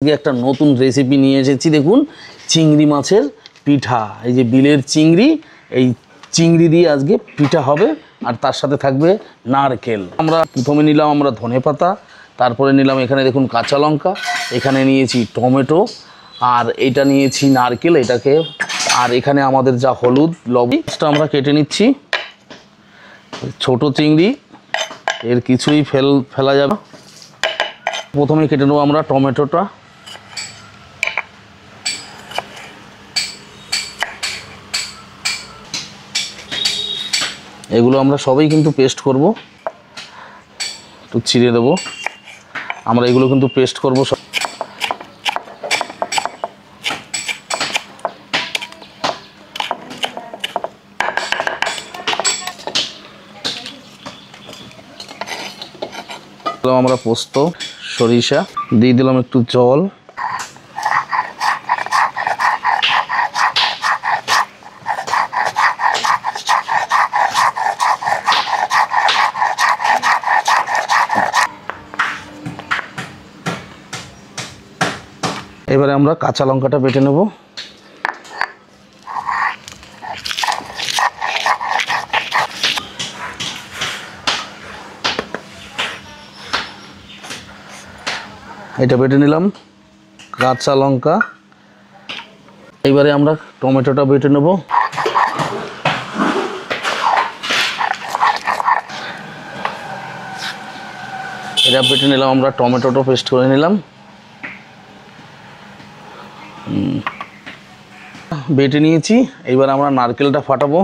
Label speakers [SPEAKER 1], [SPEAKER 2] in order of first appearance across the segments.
[SPEAKER 1] একটা নতুন রেসিপি নিয়ে এসেছি। দেখুন, চিংড়ি মাছের পিঠা। এই যে বিলের চিংড়ি, এই চিংড়ি দিয়ে আজকে পিঠা হবে, আর তার সাথে থাকবে নারকেল। আমরা প্রথমে নিলাম ধনেপাতা, তারপরে নিলাম এখানে দেখুন কাঁচা লঙ্কা, এখানে নিয়েছি টমেটো, আর এটা নিয়েছি নারকেল এটাকে, আর এখানে আমাদের যা হলুদ লবণটা আমরা কেটে নিচ্ছি। ছোট চিংড়ি, এর কিছুই ফেলা যাবে। প্রথমে কেটে নেবো আমরা টমেটোটা। এগুলো আমরা সবাই কিন্তু পেস্ট করব, একটু ছিঁড়ে দেবো। আমরা এগুলো কিন্তু পেস্ট করব সব। আমরা পোস্ত, সরিষা দিয়ে দিলাম, একটু জল, এবারে আমরা কাঁচা লঙ্কাটা বেটে নেব। এটা বেটে নিলাম কাঁচা লঙ্কা। এবারে আমরা টমেটোটা বেটে নেব। এটা বেটে নিলাম, আমরা টমেটোটা পেস্ট করে নিলাম। বেটে নিয়েছি। এইবার আমরা নারকেলটা ফাটাবো।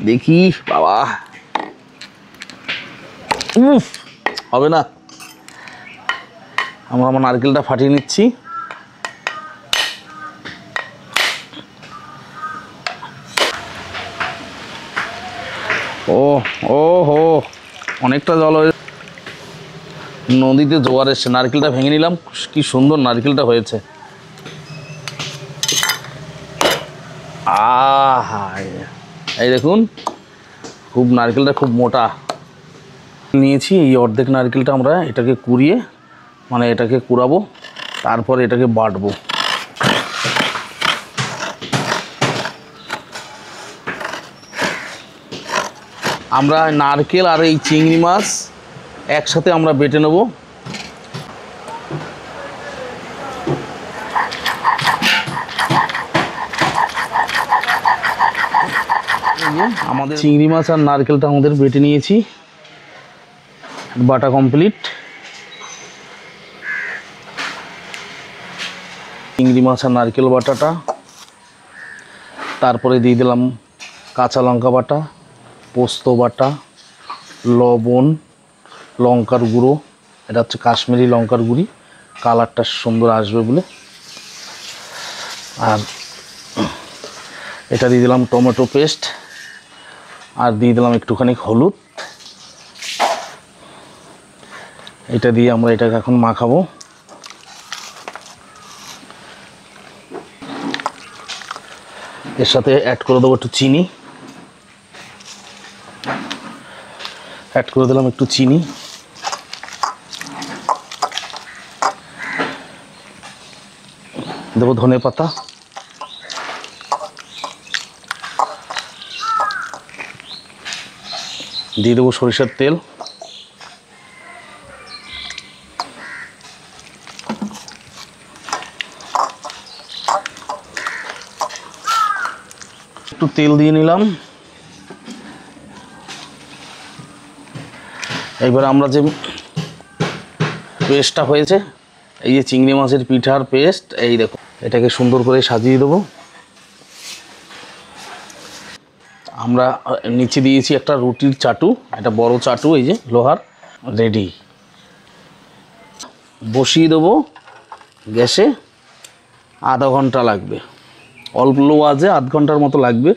[SPEAKER 1] দেখি বাবা, হবে না। আমরা নারকেলটা ফাটিয়ে নিচ্ছি। ও ও হো, অনেকটা জল হয়ে, নদীতে জোয়ার এসছে। নারকেলটা ভেঙে নিলাম, কি সুন্দর নারকেলটা হয়েছে। আহা, এই দেখুন, খুব নারকেলটা খুব মোটা নিয়েছি। এই অর্ধেক নারকেলটা আমরা এটাকে কুড়িয়ে, এটাকে কুড়াবো, তারপর এটাকে বাটবো। আমরা নারকেল আর এই চিংড়ি মাছ একসাথে আমরা বেটে নেব। আমাদের চিংড়ি মাছ আর নারকেলটা আমাদের বেটে নিয়েছি, বাটা কমপ্লিট। চিংড়ি মাছ আর নারকেল বাটাটা, তারপরে দিয়ে দিলাম কাঁচা লঙ্কা বাটা, পোস্ত বাটা, লবণ, লঙ্কার গুঁড়ো। এটা হচ্ছে কাশ্মীরি লঙ্কার গুঁড়ি, কালারটা সুন্দর আসবে বলে। আর এটা দিয়ে দিলাম টমেটো পেস্ট, আর দিয়ে দিলাম একটুখানি হলুদ। এটা দিয়ে আমরা এটাকে এখন মাখাবো। এর সাথে অ্যাড করে দেবো একটু চিনি, অ্যাড করে দিলাম একটু চিনি। দেবো ধনে পাতা, দিয়ে দেবো সরিষার তেল, একটু তেল দিয়ে নিলাম। এইবার আমরা যে পেস্টটা হয়েছে, এই যে চিংড়ি মাছের পিঠার পেস্ট, এই দেখো, এটাকে সুন্দর করে সাজিয়ে দেবো। আমরা নিচে দিয়েছি একটা রুটির চাটু, একটা বড় চাটু, এই যে লোহার, রেডি। বসিয়ে দেবো গ্যাসে, আধা ঘন্টা লাগবে, অল্প লো আঁচে আধ ঘন্টার মতো লাগবে।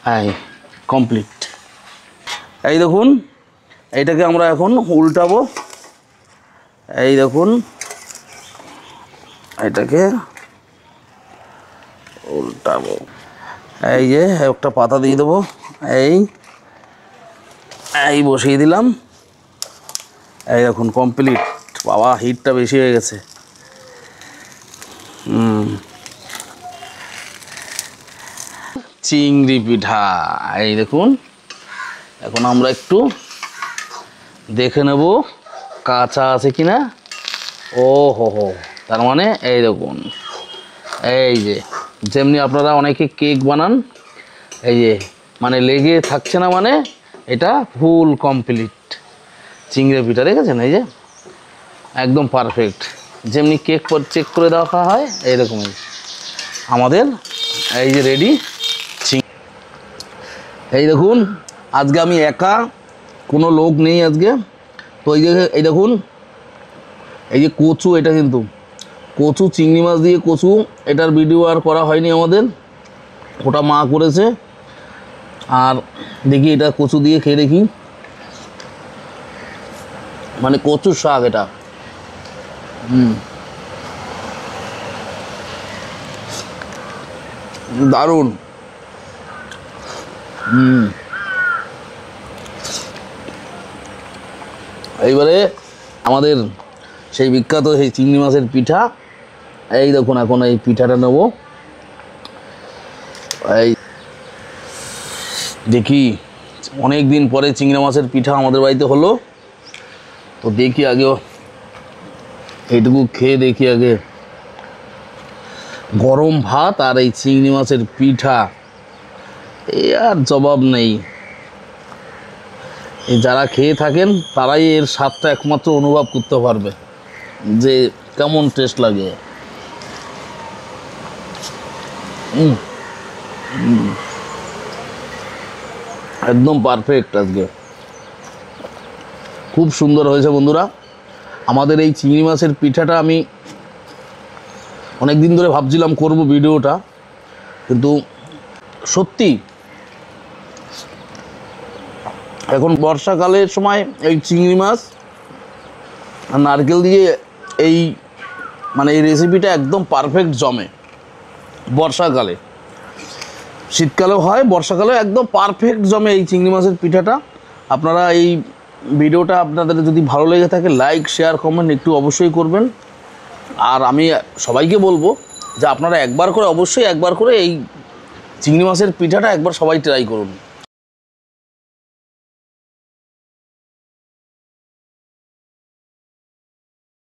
[SPEAKER 1] হ্যাঁ, কমপ্লিট। এই দেখুন, এইটাকে আমরা এখন উল্টাবো। এই দেখুন, এটাকে উল্টাবো। এই যে একটা পাতা দিয়ে দেবো, এই বসিয়ে দিলাম। এই দেখুন কমপ্লিট বাবা হিটটা বেশি হয়ে গেছে। চিংড়ি পিঠা এই দেখুন, এখন আমরা একটু দেখে নেব কাঁচা আছে কিনা। ও হো হো, তার মানে এই দেখুন, এই যে যেমনি আপনারা অনেকে কেক বানান, এই যে মানে লেগে থাকছে না, মানে এটা ফুল কমপ্লিট চিংড়ি পিঠা। দেখেছেন এই যে একদম পারফেক্ট, যেমনি কেক চেক করে দেওয়া হয় এইরকমই আমাদের এই যে রেডি। এই দেখুন আজকে আমি একা, কোনো লোক নেই আজকে। তো এই দেখুন এই যে কচু, এটা কিন্তু কচু, চিংড়ি মাছ দিয়ে কচু, এটার ভিডিও আর করা হয়নি আমাদের, ওটা মা করেছে। আর দেখি এটা কচু দিয়ে খেয়ে দেখি, মানে কচুর শাক এটা। দারুণ। এইবারে আমাদের সেই বিখ্যাত সেই চিংড়ি মাছের পিঠা, এই দেখুন এখন এই পিঠাটা নেব। এই দেখি অনেক দিন পরে চিংড়ি মাছের পিঠা আমাদের বাড়িতে হলো, তো দেখি আগে এইটুকু খেয়ে দেখি আগে। গরম ভাত আর এই চিংড়ি মাছের পিঠা, এ আর জবাব নেই। এই যারা খেয়ে থাকেন তারাই এর স্বাদটা একমাত্র অনুভব করতে পারবে যে কেমন টেস্ট লাগে। একদম পারফেক্ট, আজকে খুব সুন্দর হয়েছে বন্ধুরা। আমাদের এই চিংড়ি মাছের পিঠাটা আমি অনেক দিন ধরে ভাবছিলাম করব ভিডিওটা, কিন্তু সত্যি এখন বর্ষাকালের সময় এই চিংড়ি মাছ আর নারকেল দিয়ে এই মানে এই রেসিপিটা একদম পারফেক্ট জমে বর্ষাকালে। শীতকালেও হয়, বর্ষাকালেও একদম পারফেক্ট জমে এই চিংড়ি মাছের পিঠাটা। আপনারা এই ভিডিওটা আপনাদের যদি ভালো লেগে থাকে লাইক, শেয়ার, কমেন্ট একটু অবশ্যই করবেন। আর আমি সবাইকে বলবো যে আপনারা একবার করে, অবশ্যই একবার করে এই চিংড়ি মাছের পিঠাটা একবার সবাই ট্রাই করুন।